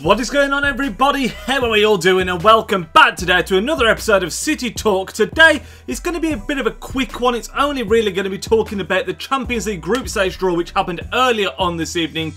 What is going on, everybody? How are we all doing? And welcome back today to another episode of City Talk. Today is going to be a bit of a quick one. It's only really going to be talking about the Champions League group stage draw, which happened earlier on this evening.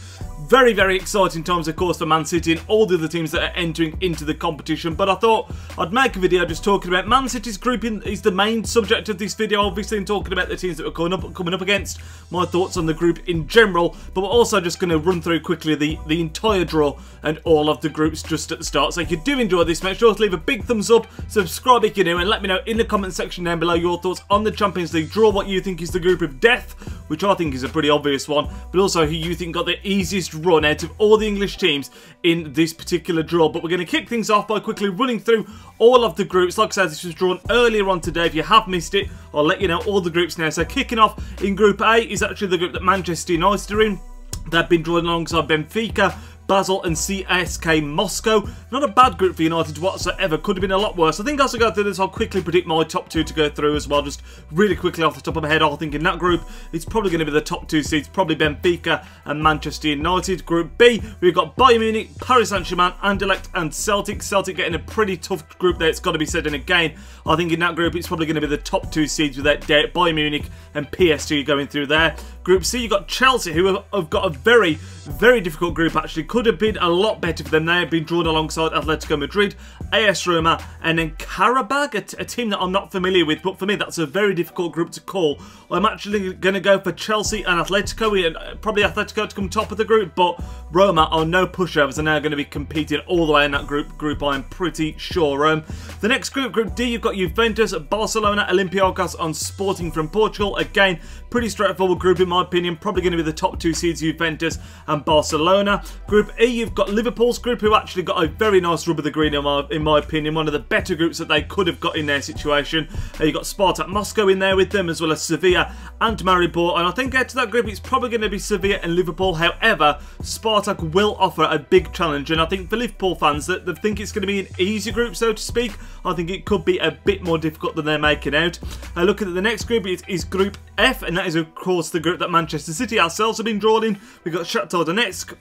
Very, very exciting times, of course, for Man City and all the other teams that are entering into the competition. But I thought I'd make a video just talking about Man City's grouping is the main subject of this video, obviously, and talking about the teams that we're coming up against, my thoughts on the group in general. But we're also just going to run through quickly the entire draw and all of the groups just at the start. So if you do enjoy this, make sure to leave a big thumbs up, subscribe if you're new, and let me know in the comment section down below your thoughts on the Champions League draw, what you think is the group of death, which I think is a pretty obvious one, but also who you think got the easiest run out of all the English teams in this particular draw. But we're going to kick things off by quickly running through all of the groups. Like I said, this was drawn earlier on today. If you have missed it, I'll let you know all the groups now. So kicking off in Group A is actually the group that Manchester United are in. They've been drawn alongside Benfica, Basel and CSK Moscow. Not a bad group for United whatsoever. Could have been a lot worse. I think as I go through this, I'll quickly predict my top two to go through as well. Just really quickly off the top of my head, I think in that group, it's probably going to be the top two seeds. Probably Benfica and Manchester United. Group B, we've got Bayern Munich, Paris Saint-Germain, Anderlecht and Celtic. Celtic getting a pretty tough group there, it's got to be said. And again, I think in that group, it's probably going to be the top two seeds without doubt. Bayern Munich and PSG going through there. Group C, you've got Chelsea, who have got a very, very difficult group actually. Could have been a lot better for them. They have been drawn alongside Atletico Madrid, AS Roma, and then Karabag, a team that I'm not familiar with, but for me that's a very difficult group to call. I'm actually going to go for Chelsea and Atletico, and probably Atletico to come top of the group, but Roma are no pushovers and they're going to be competing all the way in that group I'm pretty sure. The next group, Group D, you've got Juventus, Barcelona, Olympiacos and Sporting from Portugal. Again, pretty straightforward group in my opinion. Probably going to be the top two seeds, Juventus and Barcelona. Group E, you've got Liverpool's group, who actually got a very nice rub of the green in my opinion. One of the better groups that they could have got in their situation. You've got Spartak Moscow in there with them, as well as Sevilla and Maribor. And I think out to that group, it's probably going to be Sevilla and Liverpool. However, Spartak will offer a big challenge. And I think for Liverpool fans, that they think it's going to be an easy group, so to speak. I think it could be a bit more difficult than they're making out. Looking at the next group, it is Group F, and that is of course the group that Manchester City ourselves have been drawn in. We've got Shakhtar Donetsk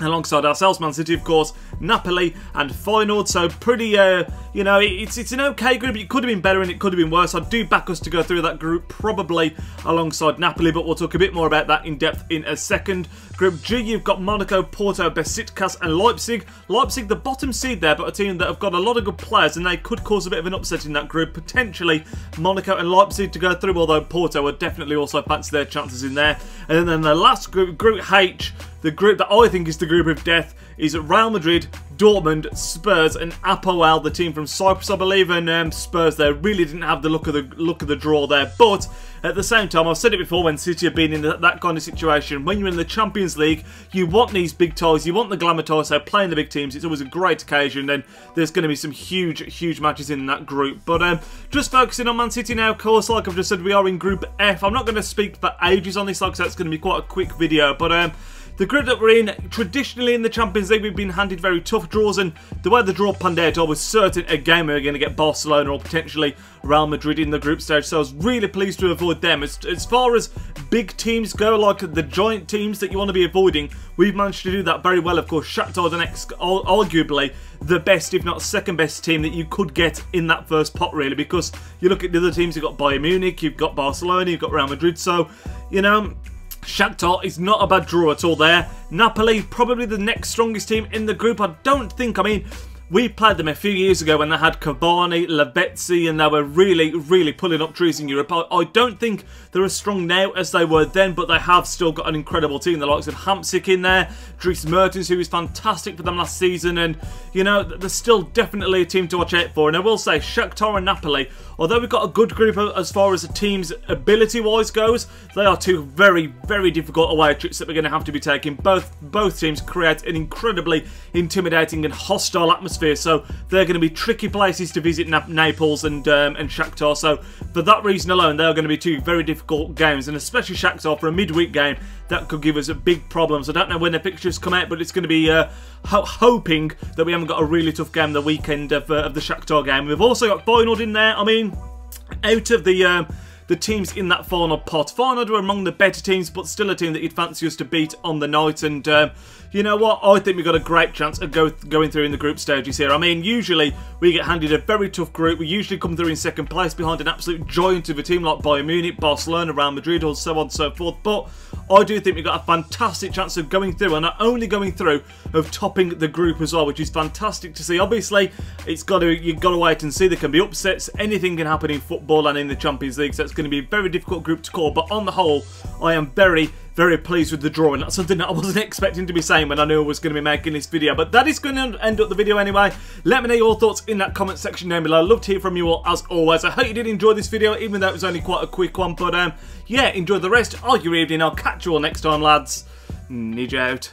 alongside ourselves, Man City, of course, Napoli and Feyenoord. So pretty, you know, it's an okay group. It could have been better and it could have been worse. I do back us to go through that group probably alongside Napoli, but we'll talk a bit more about that in depth in a second. Group G, you've got Monaco, Porto, Besiktas and Leipzig. Leipzig, the bottom seed there, but a team that have got a lot of good players and they could cause a bit of an upset in that group. Potentially Monaco and Leipzig to go through, although Porto would definitely also fancy their chances in there. And then the last group, Group H, the group that I think is the group of death, is Real Madrid, Dortmund, Spurs and Apoel, the team from Cyprus, I believe. And Spurs there really didn't have the look of the draw there. But at the same time, I've said it before, when City have been in that kind of situation, when you're in the Champions League, you want these big ties, you want the glamour ties. So playing the big teams, it's always a great occasion, and there's going to be some huge matches in that group. But just focusing on Man City now, of course, like I've just said, we are in Group F. I'm not going to speak for ages on this, like I said, it's going to be quite a quick video, but the group that we're in, traditionally in the Champions League, we've been handed very tough draws, and the way the draw panned out, I was certain again we were going to get Barcelona or potentially Real Madrid in the group stage, so I was really pleased to avoid them. As far as big teams go, like the giant teams that you want to be avoiding, we've managed to do that very well. Of course, Shakhtar Donetsk, arguably the best, if not second best team that you could get in that first pot, really, because you look at the other teams, you've got Bayern Munich, you've got Barcelona, you've got Real Madrid, so, you know, Shakhtar is not a bad draw at all there. Napoli, probably the next strongest team in the group. I don't think, I mean, we played them a few years ago when they had Cavani, Lavezzi, and they were really pulling up trees in Europe. I don't think they're as strong now as they were then, but they have still got an incredible team. The likes of Hamsik in there, Dries Mertens, who was fantastic for them last season, and, you know, they're still definitely a team to watch out for. And I will say, Shakhtar and Napoli, although we've got a good group as far as the team's ability-wise goes, they are two very difficult away trips that we're going to have to be taking. Both teams create an incredibly intimidating and hostile atmosphere, so they're going to be tricky places to visit, Naples and Shakhtar. So for that reason alone, they are going to be two very difficult games, and especially Shakhtar for a midweek game, that could give us a big problem. So I don't know when the pictures come out, but it's going to be hoping that we haven't got a really tough game the weekend of the Shakhtar game. We've also got Feyenoord in there. I mean, out of the teams in that final pot, Feyenoord were among the better teams, but still a team that you'd fancy us to beat on the night. And you know what? I think we've got a great chance of going through in the group stages here. I mean, usually we get handed a very tough group. We usually come through in second place behind an absolute giant of a team like Bayern Munich, Barcelona, Real Madrid, or so on and so forth. But I do think we've got a fantastic chance of going through, and not only going through, of topping the group as well, which is fantastic to see. Obviously, you've got to wait and see. There can be upsets. Anything can happen in football and in the Champions League, so it's going to be a very difficult group to call. But on the whole, I am very pleased with the draw, and that's something that I wasn't expecting to be saying when I knew I was going to be making this video. But that is going to end up the video anyway. Let me know your thoughts in that comment section down below. I'd love to hear from you all as always. I hope you did enjoy this video, even though it was only quite a quick one. But yeah, enjoy the rest of your evening. I'll catch you all next time, lads. Nidge out.